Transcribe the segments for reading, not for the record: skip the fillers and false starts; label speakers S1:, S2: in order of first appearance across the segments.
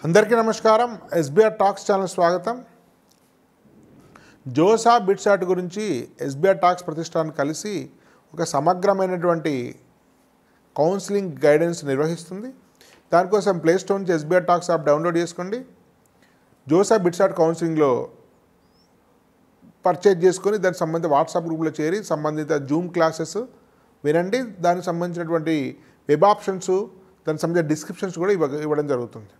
S1: అందరికీ నమస్కారం. SBR talks channel స్వాగతం. జోసా బిట్సాట్ గురించి ఎస్బీఆర్ టాక్స్ ప్రతిష్టాన్ కలిసి ఒక సమగ్రమైనటువంటి కౌన్సిలింగ్ గైడెన్స్ నిర్వహిస్తుంది. దానికోసం ప్లే స్టోర్ నుంచి ఎస్బీఆర్ టాక్స్ యాప్ డౌన్లోడ్ చేసుకోండి. జోసా బిట్సాట్ కౌన్సిలింగ్లో పర్చేజ్ చేసుకొని దానికి సంబంధించిన వాట్సాప్ గ్రూప్లో చేరి సంబంధిత జూమ్ క్లాసెస్ వినండి. దానికి సంబంధించినటువంటి వెబ్ ఆప్షన్స్, దానికి సంబంధించిన డిస్క్రిప్షన్స్ కూడా ఇవ్వడం జరుగుతుంది.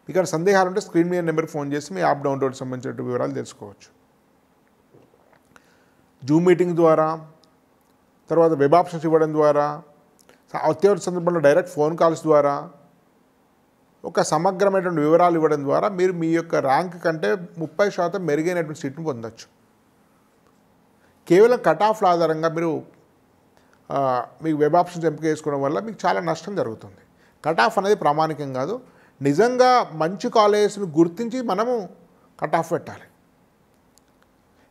S1: మీకు సందేహాలు ఉంటే స్క్రీన్ మీద నెంబర్కి ఫోన్ చేసి మీ యాప్ డౌన్లోడ్ సంబంధించిన వివరాలు తెలుసుకోవచ్చు. జూమ్ మీటింగ్ ద్వారా, తర్వాత వెబ్ ఆప్షన్స్ ఇవ్వడం ద్వారా, అత్యవసర సందర్భంలో డైరెక్ట్ ఫోన్ కాల్స్ ద్వారా, ఒక సమగ్రమైనటువంటి వివరాలు ఇవ్వడం ద్వారా మీరు మీ యొక్క ర్యాంక్ కంటే 30% మెరుగైనటువంటి సీట్ను పొందవచ్చు. కేవలం కట్ ఆఫ్ల ఆధారంగా మీకు వెబ్ ఆప్షన్స్ ఎంపిక చేసుకోవడం వల్ల మీకు చాలా నష్టం జరుగుతుంది. కట్ ఆఫ్ అనేది ప్రామాణికం కాదు. నిజంగా మంచి కాలేజెస్ను గుర్తించి మనము కట్ ఆఫ్ పెట్టాలి.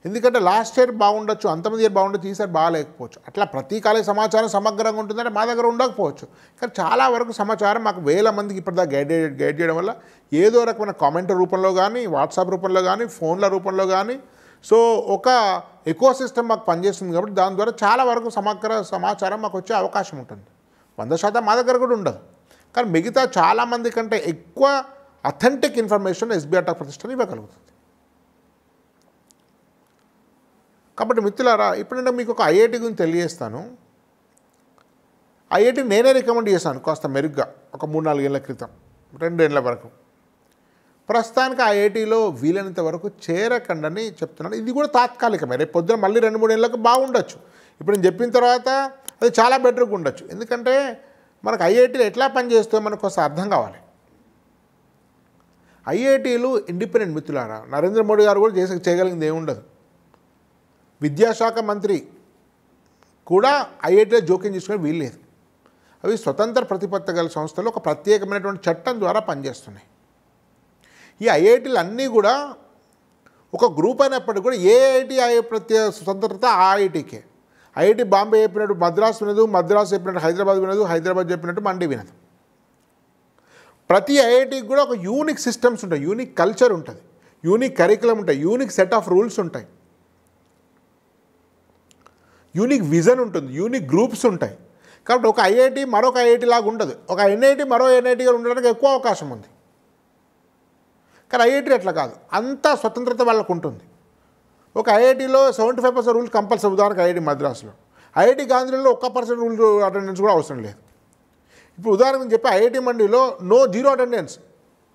S1: ఎందుకంటే లాస్ట్ ఇయర్ బాగుండొచ్చు, అంతమంది ఇయర్ బాగుండొచ్చు, ఈసారి బాగాలేకపోవచ్చు. అట్లా ప్రతి కాలేజ్ సమాచారం సమగ్రంగా ఉంటుందంటే మా దగ్గర ఉండకపోవచ్చు. కానీ చాలా వరకు సమాచారం మాకు వేల మందికి ఇప్పటిదాకా గైడ్ చేయడం వల్ల ఏదో రకమైన కామెంట్ రూపంలో కానీ, వాట్సాప్ రూపంలో కానీ, ఫోన్ల రూపంలో కానీ, సో ఒక ఎకో సిస్టమ్ మాకు పనిచేస్తుంది. కాబట్టి దాని ద్వారా చాలా వరకు సమగ్ర సమాచారం మాకు వచ్చే అవకాశం ఉంటుంది. 100% మా దగ్గర కూడా ఉండదు. కానీ మిగతా చాలామంది కంటే ఎక్కువ authentic information SBR Talk Pratishthan ఇవ్వగలుగుతుంది. కాబట్టి మిత్రులారా, ఇప్పుడు నేను మీకు ఒక ఐఐటి గురించి తెలియజేస్తాను. ఐఐటి నేనే రికమెండ్ చేశాను కాస్త మెరుగ్గా ఒక 3-4 ఏళ్ల క్రితం, 2 ఏళ్ల వరకు. ప్రస్తుతానికి ఐఐటిలో వీలైనంత వరకు చేరకండని చెప్తున్నాను. ఇది కూడా తాత్కాలికమే. రేపు పొద్దున మళ్ళీ 2-3 ఏళ్ళకి బాగుండొచ్చు. ఇప్పుడు నేను చెప్పిన తర్వాత అది చాలా బెటర్గా ఉండొచ్చు. ఎందుకంటే మనకు ఐఐటీలు ఎట్లా పనిచేస్తాయో మనకు ఒకసారి అర్థం కావాలి. ఐఐటీలు ఇండిపెండెంట్ మిత్రులారా. నరేంద్ర మోడీ గారు కూడా చేయగలిగింది ఏముండదు. విద్యాశాఖ మంత్రి కూడా ఐఐటీలో జోక్యం చేసుకునే వీల్లేదు. అవి స్వతంత్ర ప్రతిపత్తి గల సంస్థలు ఒక ప్రత్యేకమైనటువంటి చట్టం ద్వారా పనిచేస్తున్నాయి. ఈ ఐఐటీలు అన్నీ కూడా ఒక గ్రూప్ అయినప్పటికీ కూడా ఏ ఐఐటీ ప్రత్యేక స్వతంత్రత ఆ ఐఐటీకే. ఐఐటి బాంబే చెప్పినట్టు మద్రాసు వినదు, మద్రాసు చెప్పినట్టు హైదరాబాద్ వినదు, హైదరాబాద్ చెప్పినట్టు మండి వినదు. ప్రతి ఐఐటికి కూడా ఒక యూనిక్ సిస్టమ్స్ ఉంటాయి, యూనిక్ కల్చర్ ఉంటుంది, యూనిక్ కరికులం ఉంటాయి, యూనిక్ సెట్ ఆఫ్ రూల్స్ ఉంటాయి, యూనిక్ విజన్ ఉంటుంది, యూనిక్ గ్రూప్స్ ఉంటాయి. కాబట్టి ఒక ఐఐటి మరొక ఐఐటి లాగా ఉండదు. ఒక ఎన్ఐటి మరో ఎన్ఐటిగా ఉండడానికి ఎక్కువ అవకాశం ఉంది. కానీ ఐఐటి అట్లా కాదు, అంతా స్వతంత్రత వాళ్ళకు ఉంటుంది. ఒక ఐఐటీలో 75% రూల్స్ కంపల్సరీ. ఉదాహరణకు ఐఐటి మద్రాసులో, ఐఐటి గాంధీలో 1% రూల్ అటెండెన్స్ కూడా అవసరం లేదు. ఇప్పుడు ఉదాహరణకు చెప్పి ఐఐటి మండిలో జీరో అటెండెన్స్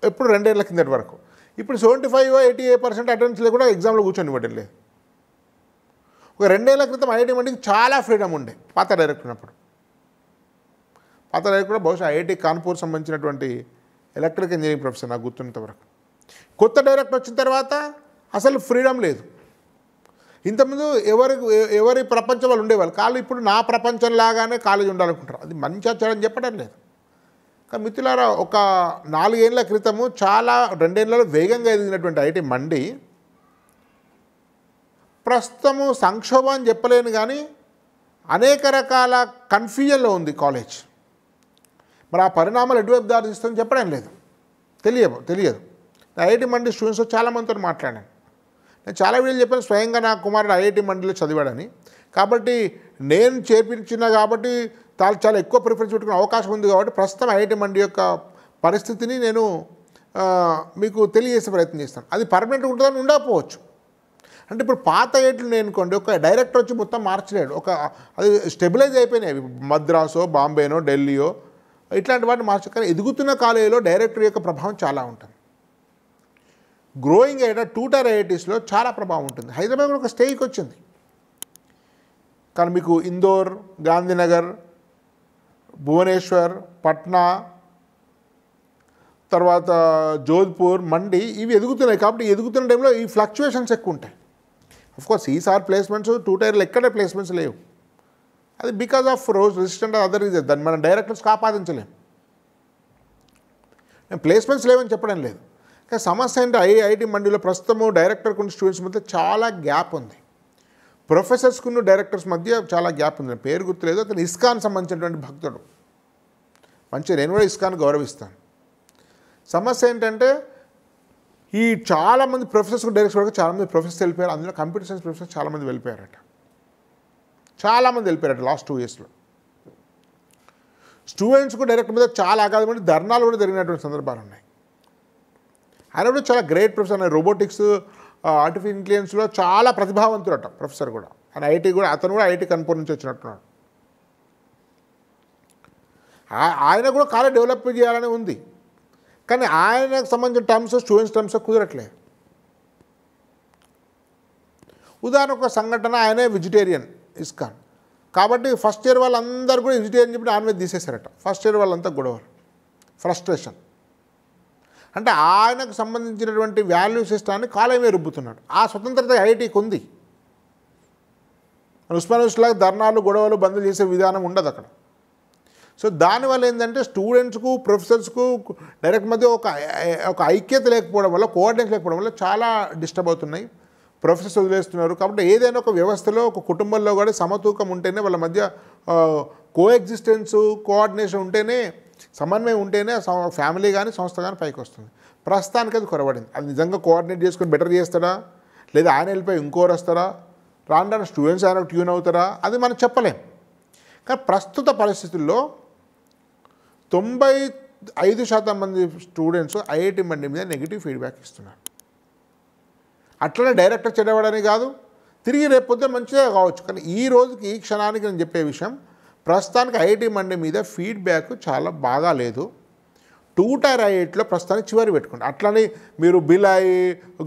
S1: ఎప్పుడు 2 ఏళ్ల కిందటి వరకు. ఇప్పుడు 75-88% అటెండెన్స్ లేకుండా ఎగ్జామ్లో కూర్చొని ఇవ్వడం లేదు. ఒక 2 ఏళ్ల క్రితం ఐఐటి మండికి చాలా ఫ్రీడమ్ ఉండే పాత డైరెక్టర్ ఉన్నప్పుడు. పాత డైరెక్టర్ కూడా బహుశా ఐఐటి కాన్పూర్ సంబంధించినటువంటి ఎలక్ట్రికల్ ఇంజనీరింగ్ ప్రొఫెసర్ నాకు గుర్తున్నంత వరకు. కొత్త డైరెక్టర్ వచ్చిన తర్వాత అసలు ఫ్రీడమ్ లేదు. ఇంతకుముందు ఎవరి ప్రపంచం వాళ్ళు ఉండేవాళ్ళు కాళ్ళు. ఇప్పుడు నా ప్రపంచం లాగానే కాలేజ్ ఉండాలనుకుంటారు. అది మంచి ఆచారం చెప్పడం లేదు. కానీ మిత్రులారా, ఒక 4 ఏళ్ల క్రితము చాలా 2 ఏళ్లలో వేగంగా ఎదిగినటువంటి ఐఐటి మండి ప్రస్తుతము సంక్షోభం అని చెప్పలేను, కానీ అనేక రకాల కన్ఫ్యూజన్లో ఉంది కాలేజ్. మరి ఆ పరిణామాలు ఎటువైపు దారితీస్తుందని చెప్పడం లేదు, తెలియదు. ఐఐటి మండి స్టూడెంట్స్ చాలామందితో మాట్లాడాను. నేను చాలా వీడియోలు చెప్పాను, స్వయంగా నా కుమారుడు ఐఐటి మండిలో చదివాడని. కాబట్టి నేను చేర్పించిన కాబట్టి చాలా ఎక్కువ ప్రిఫరెన్స్ పెట్టుకునే అవకాశం ఉంది. కాబట్టి ప్రస్తుతం ఐఐటి మండి యొక్క పరిస్థితిని నేను మీకు తెలియజేసే ప్రయత్నం చేస్తాను. అది పర్మనెంట్గా ఉంటుందని ఉండకపోవచ్చు. అంటే ఇప్పుడు పాత ఐఐటీలు నేను అనుకోండి, ఒక డైరెక్టర్ వచ్చి మొత్తం మార్చలేడు. అది స్టెబిలైజ్ అయిపోయినాయి. మద్రాసో, బాంబేనో, ఢిల్లీయో ఇట్లాంటి వాటిని మార్చు. కానీ ఎదుగుతున్న కాలేజీలో డైరెక్టర్ యొక్క ప్రభావం చాలా ఉంటుంది. గ్రోయింగ్ అయిన 2 టైర్ ఐఐటీస్లో చాలా ప్రభావం ఉంటుంది. హైదరాబాద్ కూడా ఒక స్టేజ్కి వచ్చింది. కానీ మీకు ఇందోర్, గాంధీనగర్, భువనేశ్వర్, పట్నా, తర్వాత జోధ్పూర్, మండి ఇవి ఎదుగుతున్నాయి. కాబట్టి ఎదుగుతున్న టైంలో ఈ ఫ్లక్చువేషన్స్ ఎక్కువ ఉంటాయి. అఫ్కోర్స్ ఈసారి ప్లేస్మెంట్స్ 2 టైర్లు ఎక్కడే ప్లేస్మెంట్స్ లేవు. అది because of resistant other reason. దాన్ని మనం డైరెక్టర్స్కి ఆపాదించలేము. నేను ప్లేస్మెంట్స్ లేవని చెప్పడం లేదు. కానీ సమస్య అంటే ఐఐటి మండిలో ప్రస్తుతము డైరెక్టర్కున్న స్టూడెంట్స్ మధ్య చాలా గ్యాప్ ఉంది. ప్రొఫెసర్స్కున్న డైరెక్టర్స్ మధ్య చాలా గ్యాప్ ఉంది. పేరు గుర్తులేదు. అతను ఇస్కాన్ సంబంధించినటువంటి భక్తుడు. మంచి, నేను కూడా ఇస్కాన్ గౌరవిస్తాను. సమస్య ఏంటంటే ఈ చాలామంది ప్రొఫెసర్స్ డైరెక్ట్స్ వరకు చాలామంది ప్రొఫెసర్స్ వెళ్ళిపోయారు. అందులో కంప్యూటర్ సైన్స్ ప్రొఫెసర్స్ చాలామంది వెళ్ళిపోయారట. లాస్ట్ 2 yearsలో. స్టూడెంట్స్కు డైరెక్ట్ మీద చాలా అకాదమీ ధర్నాలు కూడా జరిగినటువంటి సందర్భాలు ఉన్నాయి. ఆయన కూడా చాలా గ్రేట్ ప్రొఫెసర్. ఆయన రోబోటిక్స్, ఆర్టిఫిషియల్ ఇంటెలిజెన్స్లో చాలా ప్రతిభావంతుడట ప్రొఫెసర్ కూడా. అతను కూడా ఐటీ కన్పూర్ నుంచి వచ్చినట్టున్నాడు. ఆయన కూడా కాలేజ్ డెవలప్ చేయాలని ఉంది. కానీ ఆయనకు సంబంధించిన టర్మ్స్ స్టూడెంట్స్ టర్మ్స్ కుదరట్లేదు. ఉదాహరణకు ఒక సంఘటన, ఆయనే వెజిటేరియన్ ఇస్కాన్ కాబట్టి ఫస్ట్ ఇయర్ వాళ్ళందరూ కూడా వెజిటేరియన్ చెప్పి నాన్ వెజ్ తీసేశారట. ఫస్ట్ ఇయర్ వాళ్ళంతా గొడవలు, ఫ్రస్ట్రేషన్. అంటే ఆయనకు సంబంధించినటువంటి వాల్యూ సిస్టాన్ని కాలేమే రుబ్బుతున్నాడు. ఆ స్వతంత్రత ఐఐటీకి ఉంది. ఉస్మానియాస్లాగా ధర్నాలు, గొడవలు, బంద్ చేసే విధానం ఉండదు అక్కడ. సో దానివల్ల ఏంటంటే స్టూడెంట్స్కు, ప్రొఫెసర్స్కు డైరెక్ట్ మధ్య ఒక ఐక్యత లేకపోవడం వల్ల, కోఆర్డినేషన్ లేకపోవడం వల్ల చాలా డిస్టర్బ్ అవుతున్నాయి. ప్రొఫెసర్స్ వదిలేస్తున్నారు. కాబట్టి ఏదైనా ఒక వ్యవస్థలో, ఒక కుటుంబంలో కూడా సమతూకం ఉంటేనే, వాళ్ళ మధ్య కోఎగ్జిస్టెన్స్, కోఆర్డినేషన్ ఉంటేనే, సమన్వయం ఉంటేనే ఫ్యామిలీ కానీ సంస్థ కానీ పైకి వస్తుంది. ప్రస్తుతానికి అది కొరబడింది. అది నిజంగా కోఆర్డినేట్ చేసుకొని బెటర్ చేస్తాడా, లేదా ఆయన వెళ్ళిపోయి ఇంకోరు వస్తారా, రాను స్టూడెంట్స్ ఆయనకు ట్యూన్ అవుతారా, అది మనం చెప్పలేం. కానీ ప్రస్తుత పరిస్థితుల్లో 95% మంది స్టూడెంట్స్ ఐఐటి మండి మీద నెగిటివ్ ఫీడ్బ్యాక్ ఇస్తున్నారు. అట్లనే డైరెక్టర్ చెడవడని కాదు, తిరిగి రేపొద్దున మంచిదే కావచ్చు. కానీ ఈ రోజుకి, ఈ క్షణానికి నేను చెప్పే విషయం, ప్రస్తుతానికి ఐఐటి మండి మీద ఫీడ్బ్యాక్ చాలా బాగా లేదు. 2 tier ఐఐటీలో ప్రస్తుతానికి చివరి పెట్టుకోండి. అట్లని మీరు బిలాయి,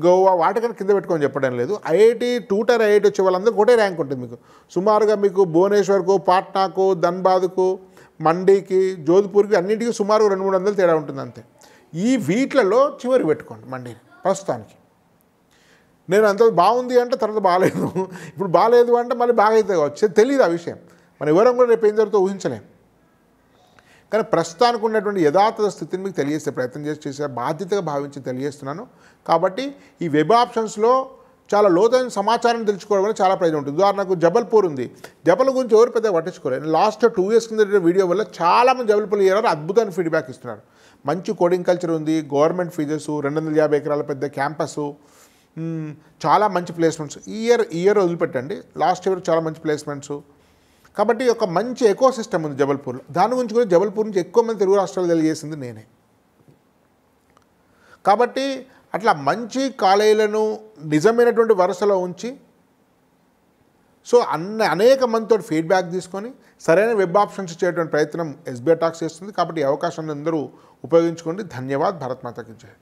S1: గోవా వాటికన్నా కింద పెట్టుకొని చెప్పడం లేదు. ఐఐటి 2 tier ఐఐటి వచ్చే వాళ్ళందరూ ఒకటే ర్యాంక్ ఉంటుంది మీకు. సుమారుగా మీకు భువనేశ్వర్కు, పాట్నాకు, ధన్బాద్కు, మండీకి, జోధ్పూర్కి అన్నింటికి సుమారు 200-300 తేడా ఉంటుంది అంతే. ఈ వీటిలలో చివరి పెట్టుకోండి మండీని ప్రస్తుతానికి. నేను అంత బాగుంది అంటే తర్వాత బాగాలేదు, ఇప్పుడు బాగాలేదు అంటే మళ్ళీ బాగా అయితే కావచ్చు, తెలియదు ఆ విషయం. మనం ఎవరం కూడా రేపు ఏం జరుగుతుందో ఊహించలేం. కానీ ప్రస్తుతానికి ఉన్నటువంటి యథార్థ స్థితిని మీకు తెలియజేసే ప్రయత్నం చేసే బాధ్యతగా భావించి తెలియజేస్తున్నాను. కాబట్టి ఈ వెబ్ ఆప్షన్స్లో చాలా లోతైన సమాచారం తెలుసుకోవడం వల్ల చాలా ప్రయోజనం ఉంటుంది. ఉదాహరణకు జబల్పూర్ ఉంది. జబల్ గురించి ఎవరు పెద్దగా పట్టించుకోలేదు. లాస్ట్ 2 years కింద వీడియో వల్ల చాలామంది జబల్పూర్ ఇయర్ అద్భుతమైన ఫీడ్బ్యాక్ ఇస్తున్నారు. మంచి కోడింగ్ కల్చర్ ఉంది, గవర్నమెంట్ ఫీజెస్, 250 ఎకరాల పెద్ద క్యాంపస్, చాలా మంచి ప్లేస్మెంట్స్. ఇయర్ వదిలిపెట్టండి, లాస్ట్ ఇయర్ చాలా మంచి ప్లేస్మెంట్స్. కాబట్టి ఒక మంచి ఎకో సిస్టమ్ ఉంది జబల్పూర్లో. దాని గురించి కూడా జబల్పూర్ నుంచి ఎక్కువ మంది తెలుగు రాష్ట్రాలు తెలియజేసింది నేనే. కాబట్టి అట్లా మంచి కాలేజీలను నిజమైనటువంటి వరుసలో ఉంచి, సో అనేక మందితో ఫీడ్బ్యాక్ తీసుకొని సరైన వెబ్ ఆప్షన్స్ ఇచ్చేటువంటి ప్రయత్నం ఎస్బీఐ టాక్స్ చేస్తుంది. కాబట్టి ఈ అవకాశాన్ని అందరూ ఉపయోగించుకోండి. ధన్యవాద్. భారత్ మాతాకి జై.